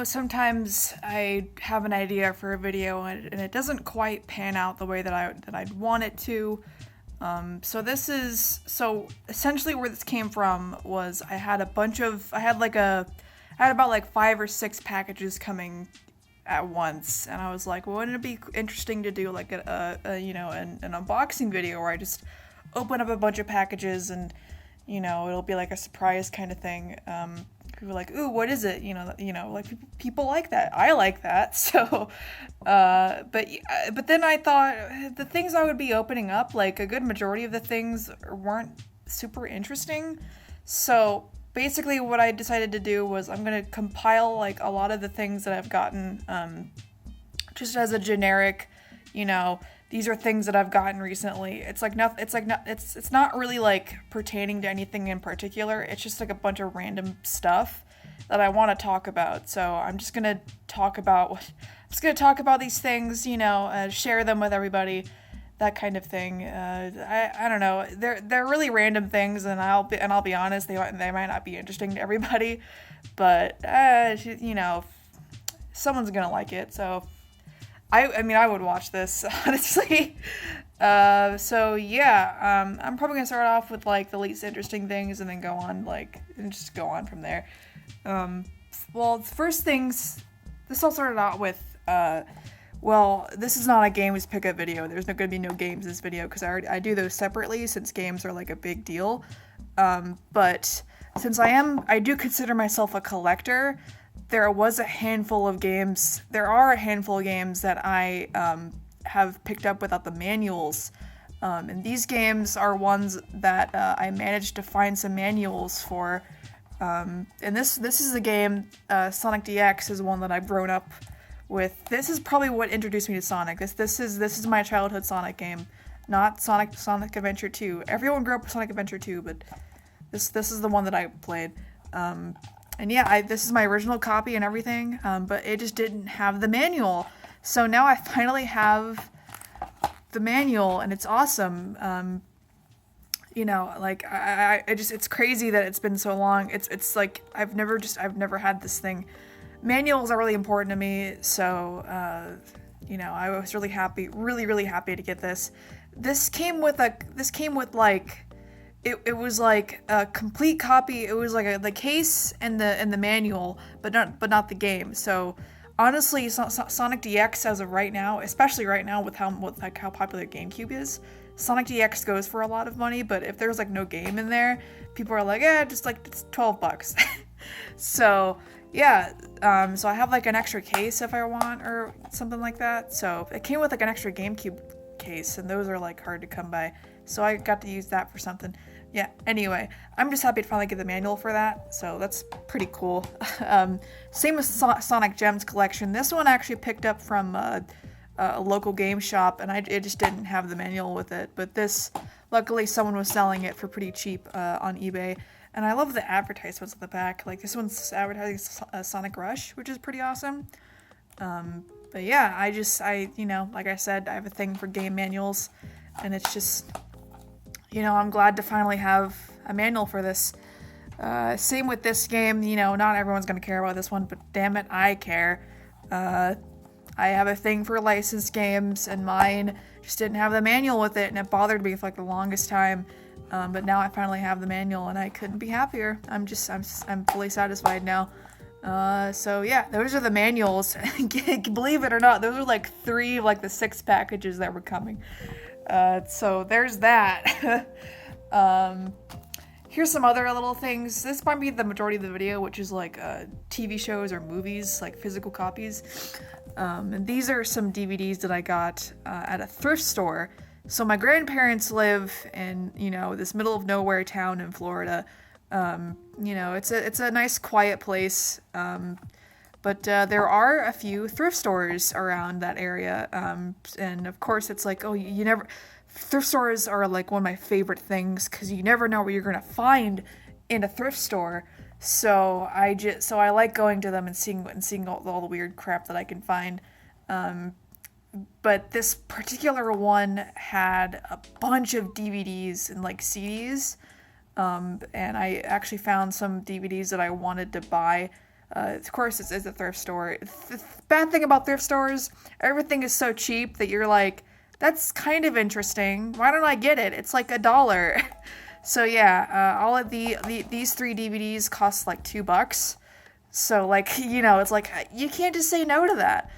Sometimes I have an idea for a video and it doesn't quite pan out the way that I'd want it to. So essentially where this came from was I had about like 5 or 6 packages coming at once, and I was like, well, wouldn't it be interesting to do like an unboxing video where I just open up a bunch of packages and it'll be like a surprise kind of thing. People are like, ooh, what is it? Like people like that. I like that. So, but then I thought the things I would be opening up, like a good majority of the things weren't super interesting. So basically, what I decided to do was I'm gonna compile like a lot of the things that I've gotten, just as a generic, these are things that I've gotten recently. It's not really like pertaining to anything in particular. It's just like a bunch of random stuff that I want to talk about. So I'm just gonna talk about these things, share them with everybody, that kind of thing. I don't know. They're really random things, and I'll be honest, they might not be interesting to everybody, but someone's gonna like it. So I mean, I would watch this, honestly. So yeah, I'm probably gonna start off with like the least interesting things, and then and just go on from there. Well, first things, this all started out with, this is not a games pickup video. There's gonna be no games in this video because I do those separately since games are like a big deal. But since I do consider myself a collector. There are a handful of games that I have picked up without the manuals. And these games are ones that I managed to find some manuals for. And this is a game, Sonic DX is one that I've grown up with. This is probably what introduced me to Sonic. This is my childhood Sonic game, not Sonic Adventure 2. Everyone grew up with Sonic Adventure 2, but this is the one that I played. And yeah, this is my original copy and everything, but it just didn't have the manual. So now I finally have the manual, and it's awesome. It's crazy that it's been so long. It's like I've never had this thing. Manuals are really important to me, so I was really happy to get this. This came with like. It was like a complete copy. It was like the case and the manual, but not the game. So honestly, Sonic DX as of right now, especially right now with how popular GameCube is, Sonic DX goes for a lot of money. But if there's like no game in there, people are like, just like it's $12. So yeah, so I have like an extra case if I want or something like that. So it came with like an extra GameCube case, and those are like hard to come by. So I got to use that for something. Yeah, anyway, I'm just happy to finally get the manual for that, so that's pretty cool. Same with Sonic Gems collection. This one I actually picked up from a local game shop, and it just didn't have the manual with it. But this, luckily someone was selling it for pretty cheap on eBay. And I love the advertisements at the back. Like this one's advertising Sonic Rush, which is pretty awesome. But yeah, like I said, I have a thing for game manuals, and it's just... I'm glad to finally have a manual for this. Same with this game, not everyone's going to care about this one, but damn it, I care. I have a thing for licensed games, and mine just didn't have the manual with it, and it bothered me for like the longest time. But now I finally have the manual, and I couldn't be happier. I'm fully satisfied now. So yeah, those are the manuals. Believe it or not, those are like 3 of like the 6 packages that were coming. So there's that. Here's some other little things. This might be the majority of the video, which is like TV shows or movies, like physical copies. And these are some DVDs that I got at a thrift store. So my grandparents live in, this middle of nowhere town in Florida. It's a nice quiet place. But there are a few thrift stores around that area, and of course it's like, thrift stores are like one of my favorite things because you never know what you're gonna find in a thrift store. So I like going to them and seeing all the weird crap that I can find. But this particular one had a bunch of DVDs and like CDs, and I actually found some DVDs that I wanted to buy. Of course, it's a thrift store. The bad thing about thrift stores, everything is so cheap that you're like, that's kind of interesting. Why don't I get it? It's like $1. So yeah, all of these 3 DVDs cost like $2. So like, it's like you can't just say no to that.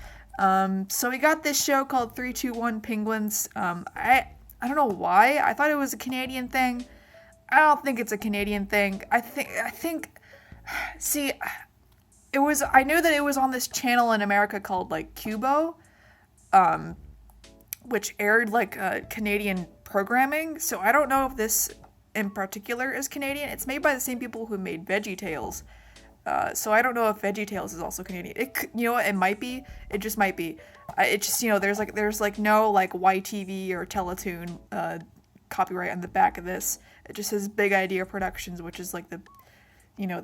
So we got this show called 3-2-1 Penguins. I don't know why. I thought it was a Canadian thing. I don't think it's a Canadian thing. I think see, I knew that it was on this channel in America called like Cubo, which aired like Canadian programming. So I don't know if this in particular is Canadian. It's made by the same people who made VeggieTales. So I don't know if VeggieTales is also Canadian. You know what? It might be. It just might be. It just, there's no like YTV or Teletoon copyright on the back of this. It just says Big Idea Productions, which is like the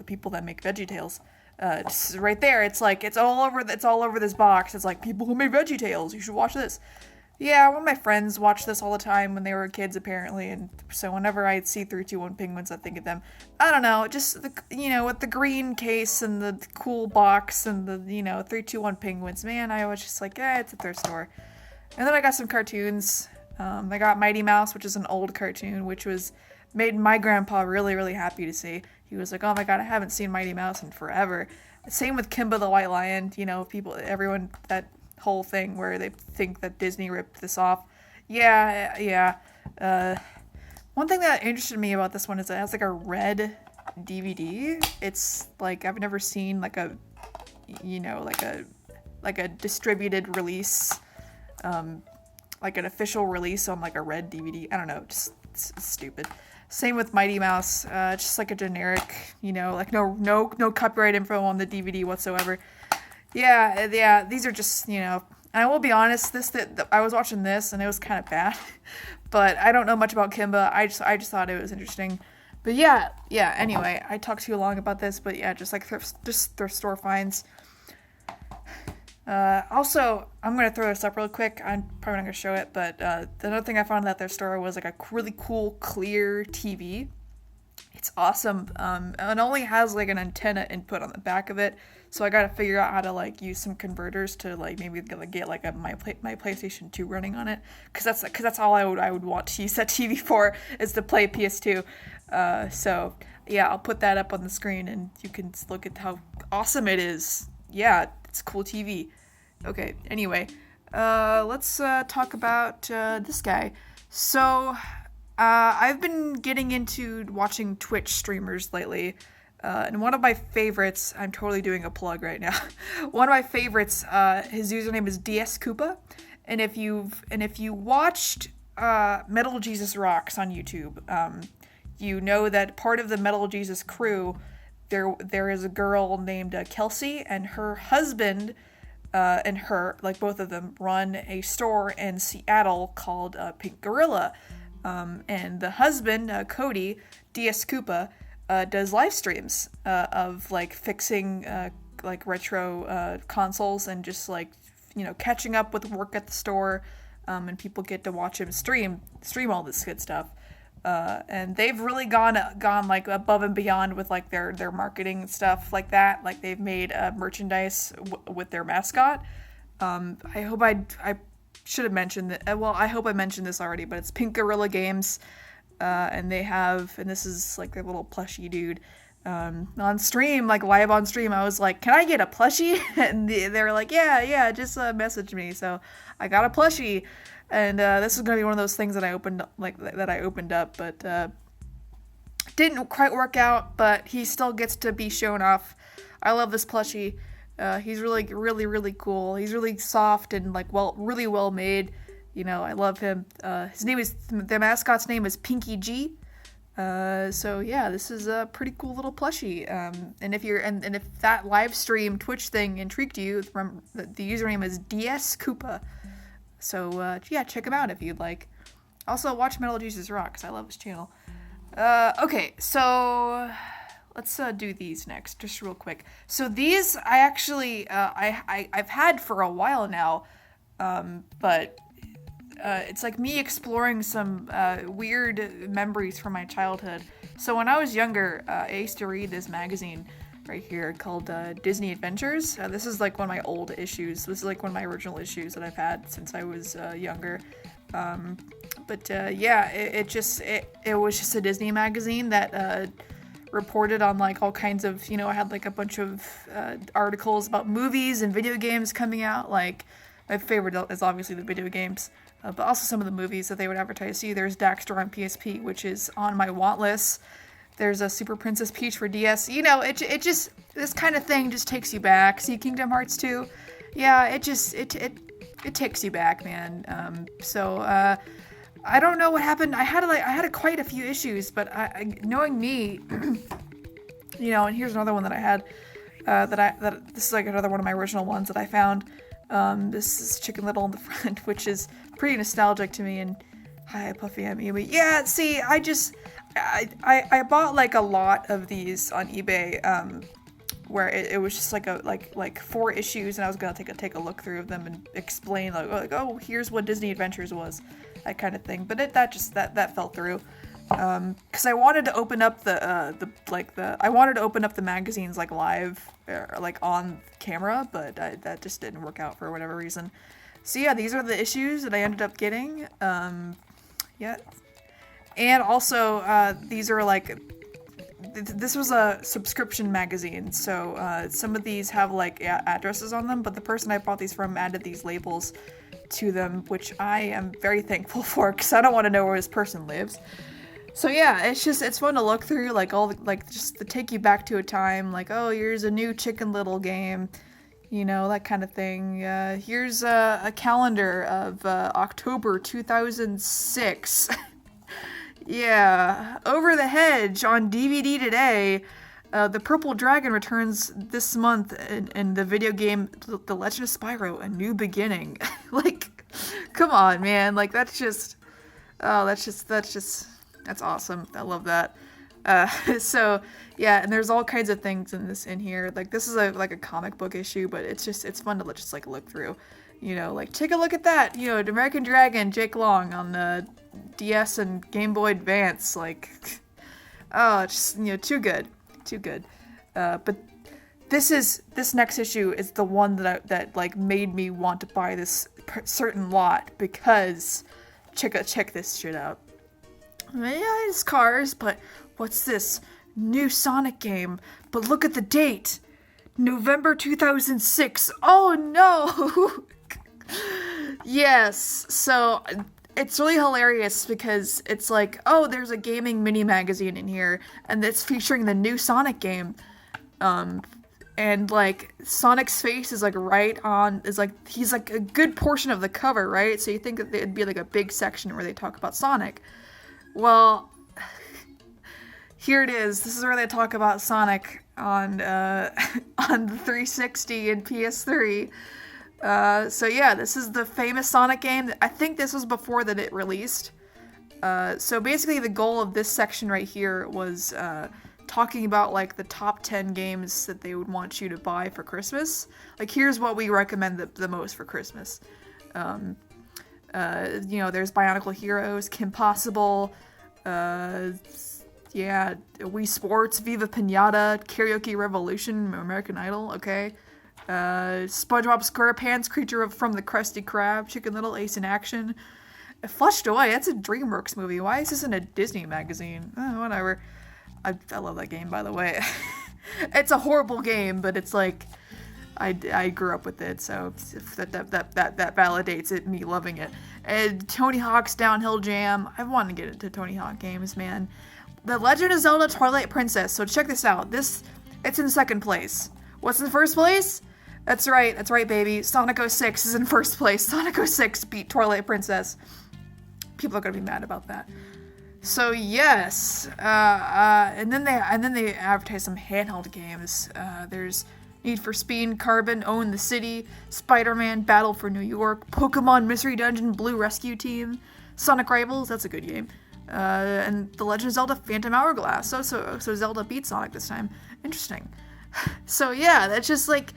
people that make VeggieTales. Just right there. It's like it's all over this box. It's like people who made VeggieTales. You should watch this. Yeah, one of my friends watched this all the time when they were kids, apparently, and so whenever I see 3-2-1 Penguins, I think of them. I don't know, just with the green case and the cool box and the 3-2-1 Penguins. Man, I was just like, it's a thrift store. And then I got some cartoons. I got Mighty Mouse, which is an old cartoon, which made my grandpa really, really happy to see. He was like, oh my god, I haven't seen Mighty Mouse in forever. Same with Kimba the White Lion. Everyone that whole thing where they think that Disney ripped this off. Yeah. One thing that interested me about this one is it has like a red DVD. It's like I've never seen like a distributed release, like an official release on like a red DVD. I don't know, just it's stupid. Same with Mighty Mouse, just like a generic, like no copyright info on the DVD whatsoever. Yeah, these are just, and I will be honest, I was watching this and it was kind of bad, but I don't know much about Kimba. I just thought it was interesting. But yeah, anyway, I talked too long about this, but yeah, just like thrift store finds. Also, I'm going to throw this up real quick. I'm probably not going to show it, but another thing I found at their store was like a really cool, clear TV. It's awesome. It only has like an antenna input on the back of it, so I gotta figure out how to like use some converters to like maybe get like my PlayStation 2 running on it, cause that's all I would want to use that TV for, is to play PS2. So yeah, I'll put that up on the screen and you can look at how awesome it is. Yeah, it's a cool TV. Okay, anyway, let's talk about this guy. So I've been getting into watching Twitch streamers lately, and one of my favorites, I'm totally doing a plug right now, one of my favorites, his username is DS Koopa, and if you watched Metal Jesus Rocks on YouTube, you know that part of the Metal Jesus crew, there is a girl named Kelsey, and her husband and her, like both of them, run a store in Seattle called Pink Gorilla. And the husband, Cody, DS Koopa, does live streams of like fixing like retro consoles and just like catching up with work at the store, and people get to watch him stream all this good stuff. And they've really gone like above and beyond with like their marketing and stuff like that. Like they've made merchandise with their mascot. I hope I should have mentioned that. Well, I hope I mentioned this already, but it's Pink Gorilla Games, and this is like their little plushie dude. On stream, like live on stream, I was like, "Can I get a plushie?" And they were like, "Yeah, just message me." So I got a plushie, and this is gonna be one of those things that I opened up, but didn't quite work out. But he still gets to be shown off. I love this plushie. He's really, really, really cool. He's really soft and like really well made. I love him. The mascot's name is Pinky G. So yeah, this is a pretty cool little plushie. And if that live stream Twitch thing intrigued you, the username is DS Koopa. So yeah, check him out if you'd like. Also, watch Metal Jesus Rock, because I love his channel. Okay, so let's do these next, just real quick. So these I actually I've had for a while now, but it's like me exploring some weird memories from my childhood. So when I was younger, I used to read this magazine right here called Disney Adventures. This is like one of my old issues. This is like one of my original issues that I've had since I was younger. Yeah, it was just a Disney magazine that reported on like all kinds of, I had like a bunch of articles about movies and video games coming out. Like my favorite is obviously the video games, but also some of the movies that they would advertise. See, there's Daxter on PSP, which is on my want list. There's a Super Princess Peach for DS. It just, this kind of thing just takes you back. See, Kingdom Hearts 2, yeah, it takes you back, man. I don't know what happened. I had quite a few issues, but knowing me, and here's another one that I had, this is like another one of my original ones that I found. This is Chicken Little in the front, which is pretty nostalgic to me. And hi, Puffy, I'm Yumi. Yeah, see, I bought like a lot of these on eBay, where it was just like 4 issues, and I was gonna take a look through of them and explain like oh, here's what Disney Adventures was, that kind of thing. But that fell through, because I wanted to open up I wanted to open up the magazines like live, or like on camera, but that just didn't work out for whatever reason. So yeah, these are the issues that I ended up getting. Yeah, and also these are like. This was a subscription magazine, so some of these have like addresses on them, but the person I bought these from added these labels to them, which I am very thankful for, because I don't want to know where this person lives. So yeah, it's fun to look through, like just to take you back to a time, like, oh, here's a new Chicken Little game, that kind of thing. Here's a calendar of October 2006. Yeah, Over the Hedge on DVD today. The Purple Dragon returns this month in the video game The Legend of Spyro: A New Beginning. Like, come on, man. Like, that's awesome. I love that. So yeah, and there's all kinds of things in here. Like, this is like a comic book issue, but it's fun to just like look through. Like, take a look at that. American Dragon, Jake Long on the DS and Game Boy Advance. Like, oh, it's just, too good. But this next issue is the one that like made me want to buy this certain lot, because check this shit out. Yeah, it's cars, but what's this? New Sonic game. But look at the date. November 2006. Oh no! Yes, so it's really hilarious, because it's like, oh, there's a gaming mini magazine in here, and it's featuring the new Sonic game. And like Sonic's face is like he's like a good portion of the cover, right? So you think that it'd be like a big section where they talk about Sonic. Well, here it is. This is where they talk about Sonic on the 360 and PS3. So yeah, this is the famous Sonic game. I think this was before that it released. So basically the goal of this section right here was talking about like the top 10 games that they would want you to buy for Christmas. Like, here's what we recommend the most for Christmas. There's Bionicle Heroes, Kim Possible, Wii Sports, Viva Pinata, Karaoke Revolution, American Idol, okay. SpongeBob SquarePants, Creature from the Krusty Krab, Chicken Little, Ace in Action. Flushed Away, that's a DreamWorks movie. Why is this in a Disney magazine? Whatever. I love that game, by the way. It's a horrible game, but it's like, I grew up with it, so that validates it, me loving it. And Tony Hawk's Downhill Jam. I want to get into Tony Hawk games, man. The Legend of Zelda Twilight Princess. So check this out. It's in second place. What's in first place? That's right, baby. Sonic 06 is in first place. Sonic 06 beat Twilight Princess. People are gonna be mad about that. So yes, and then they advertise some handheld games. There's Need for Speed, Carbon, Own the City, Spider-Man, Battle for New York, Pokemon Mystery Dungeon, Blue Rescue Team, Sonic Rivals, that's a good game, and The Legend of Zelda Phantom Hourglass. So Zelda beat Sonic this time. Interesting. So yeah, that's just like,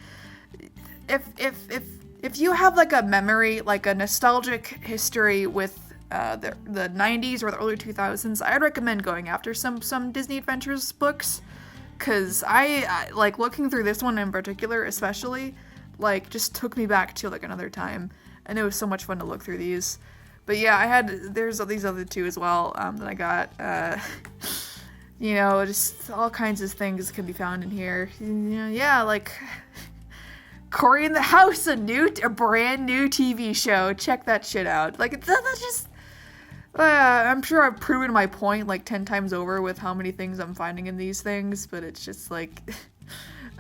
if you have like a memory, like a nostalgic history with the 90s or the early 2000s, I'd recommend going after some Disney Adventures books, Because I like looking through this one in particular, especially, like, just took me back to like another time, and it was so much fun to look through these. But yeah, there's these other two as well that I got. Just all kinds of things can be found in here. Yeah, like Cory in the House, a brand new TV show. Check that shit out. Like, that's just. I'm sure I've proven my point like 10 times over with how many things I'm finding in these things, but it's just like,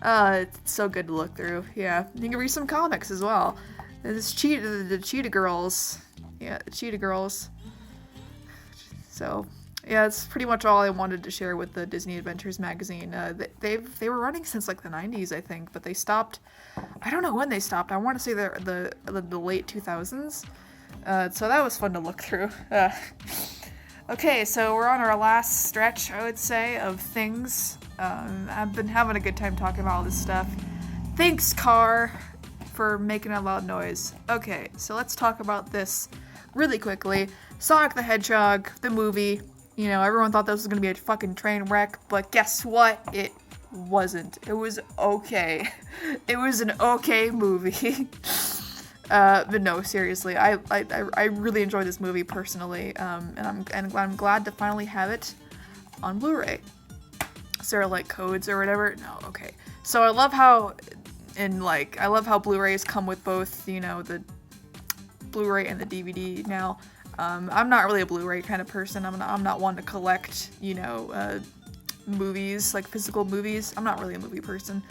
it's so good to look through. Yeah, you can read some comics as well. There's the Cheetah Girls. Yeah, the Cheetah Girls. So, yeah, that's pretty much all I wanted to share with the Disney Adventures magazine. They were running since like the 90s, I think, but they stopped. I don't know when they stopped. I want to say the late 2000s. So that was fun to look through. Okay, so we're on our last stretch, I would say, of things. I've been having a good time talking about all this stuff. Thanks, car, for making a loud noise. Okay, so let's talk about this really quickly. Sonic the Hedgehog, the movie. You know, everyone thought this was going to be a fucking train wreck, but guess what? It wasn't. It was okay. It was an okay movie. But no, seriously, I really enjoyed this movie personally, and I'm glad to finally have it on Blu-ray. Is there like codes or whatever? No, okay. So I love how Blu-rays come with both, the Blu-ray and the DVD now. I'm not really a Blu-ray kind of person. I'm not one to collect, movies, like physical movies. I'm not really a movie person.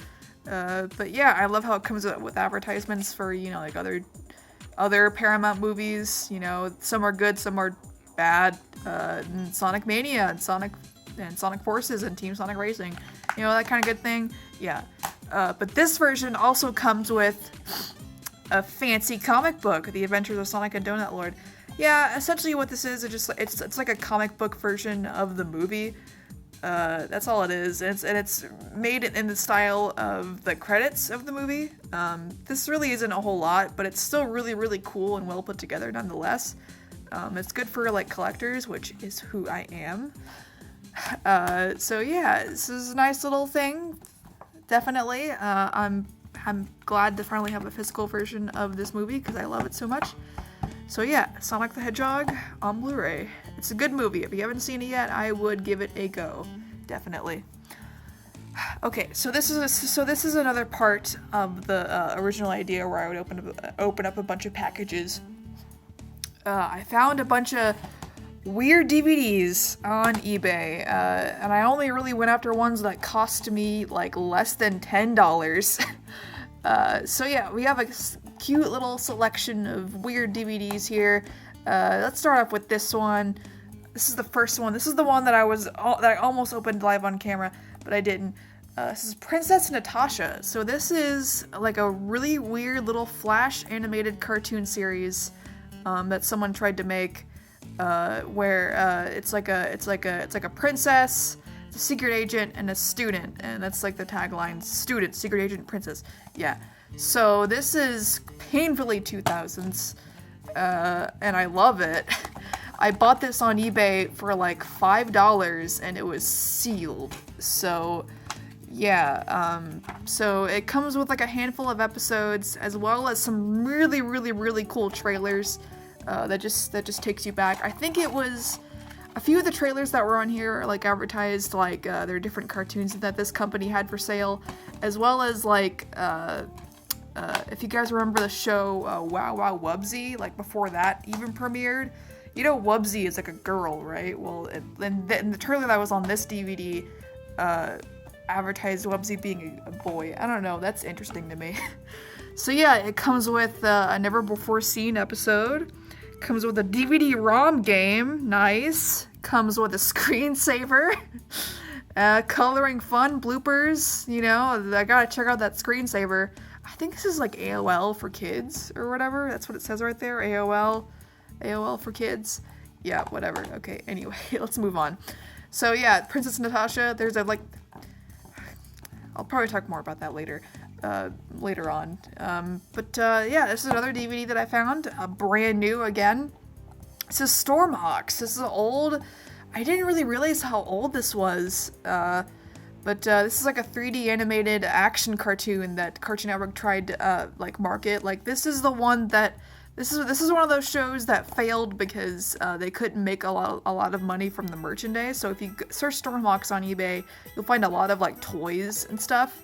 But yeah, I love how it comes with advertisements for, like other Paramount movies. Some are good, some are bad. Sonic Mania and Sonic Forces and Team Sonic Racing. That kind of good thing. Yeah. But this version also comes with a fancy comic book, The Adventures of Sonic and Donut Lord. Yeah, essentially what this is, it's like a comic book version of the movie. That's all it is. It's made in the style of the credits of the movie. This really isn't a whole lot, but it's still really, really cool and well put together nonetheless. It's good for like collectors, which is who I am. So yeah, this is a nice little thing. Definitely. I'm glad to finally have a physical version of this movie because I love it so much. So yeah, Sonic the Hedgehog on Blu-ray. It's a good movie. If you haven't seen it yet, I would give it a go. Definitely. Okay, so this is another part of the original idea where I would open up a bunch of packages. I found a bunch of weird DVDs on eBay, and I only really went after ones that cost me like less than $10. So yeah, we have a cute little selection of weird DVDs here. Let's start off with this one. This is the first one. This is the one that I almost opened live on camera, but I didn't. This is Princess Natasha. So this is like a really weird little Flash animated cartoon series that someone tried to make, where it's like a princess, a secret agent, and a student, and that's like the tagline: student, secret agent, princess. Yeah. So this is painfully 2000s, and I love it. I bought this on eBay for like $5, and it was sealed. So yeah, so it comes with like a handful of episodes, as well as some really, really, really cool trailers that just takes you back. I think it was a few of the trailers that were on here like advertised like their different cartoons that this company had for sale, as well as like if you guys remember the show Wow Wow Wubbzy, like before that even premiered. Wubbzy is like a girl, right? Well, in the trailer that was on this DVD, advertised Wubbzy being a boy. I don't know, that's interesting to me. So yeah, it comes with a never before seen episode. Comes with a DVD ROM game, nice. Comes with a screensaver. Coloring fun, bloopers, I gotta check out that screensaver. I think this is like AOL for kids or whatever. That's what it says right there, AOL for kids. Yeah, whatever. Okay, anyway, let's move on. So yeah, Princess Natasha, there's I'll probably talk more about that later on. Yeah, this is another DVD that I found, brand new again. This is Stormhawks. This is old. I didn't really realize how old this was, but But this is like a 3D animated action cartoon that Cartoon Network tried to like market. Like this is the one that this is one of those shows that failed because they couldn't make a lot of money from the merchandise. So if you search Stormhawks on eBay, you'll find a lot of like toys and stuff.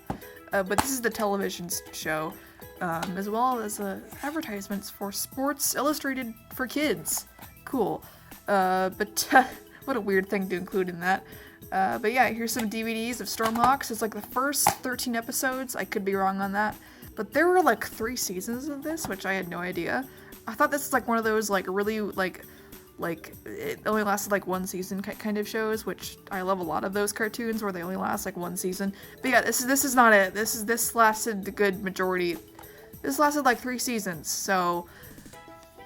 But this is the television show, as well as advertisements for Sports Illustrated for kids. Cool. But what a weird thing to include in that. But yeah, here's some DVDs of Stormhawks. It's like the first 13 episodes. I could be wrong on that. But there were like 3 seasons of this, which I had no idea. I thought this was like one of those like really like it only lasted like 1 season kind of shows, which I love a lot of those cartoons where they only last like 1 season. But yeah, this is not it. This lasted the good majority. This lasted like 3 seasons. So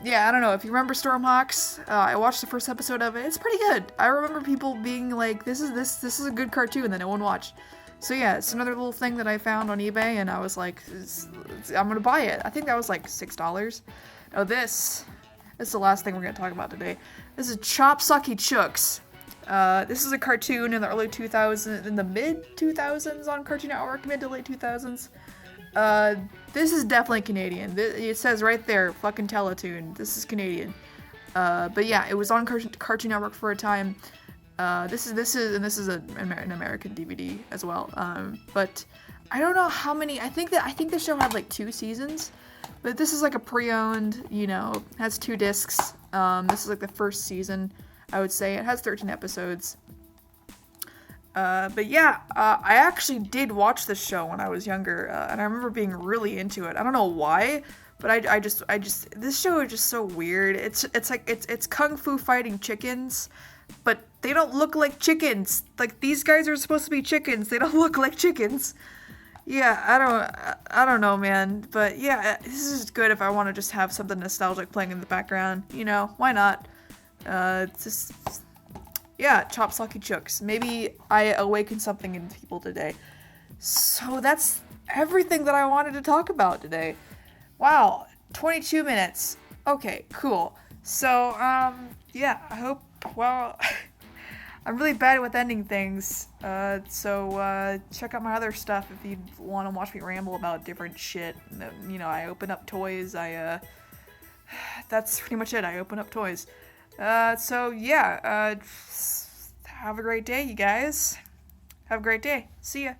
yeah, I don't know. If you remember Stormhawks, I watched the first episode of it. It's pretty good. I remember people being like, "This is a good cartoon," that no one watched. So yeah, it's another little thing that I found on eBay, and I was like, "I'm gonna buy it." I think that was like $6. Now this is the last thing we're gonna talk about today. This is Chop Sucky Chooks. This is a cartoon in the early 2000s, in the mid 2000s on Cartoon Network, mid to late 2000s. This is definitely Canadian. It says right there, fucking Teletoon. This is Canadian. But yeah, it was on Cartoon Network for a time. This is an American DVD as well. But I don't know how many. I think the show had like 2 seasons. But this is like a pre-owned. Has 2 discs. This is like the first season, I would say. It has 13 episodes. But yeah, I actually did watch this show when I was younger, and I remember being really into it. I don't know why, but I just this show is just so weird. It's kung fu fighting chickens, but they don't look like chickens. Like these guys are supposed to be chickens. They don't look like chickens. Yeah, I don't know, man. But yeah, this is good if I want to just have something nostalgic playing in the background. Why not? Just. Yeah, Chop Sucky Chooks. Maybe I awakened something in people today. So that's everything that I wanted to talk about today. Wow, 22 minutes. Okay, cool. So, yeah, I hope, well, I'm really bad with ending things. So check out my other stuff if you want to watch me ramble about different shit. I open up toys. That's pretty much it. I open up toys. So yeah, have a great day, you guys. Have a great day. See ya.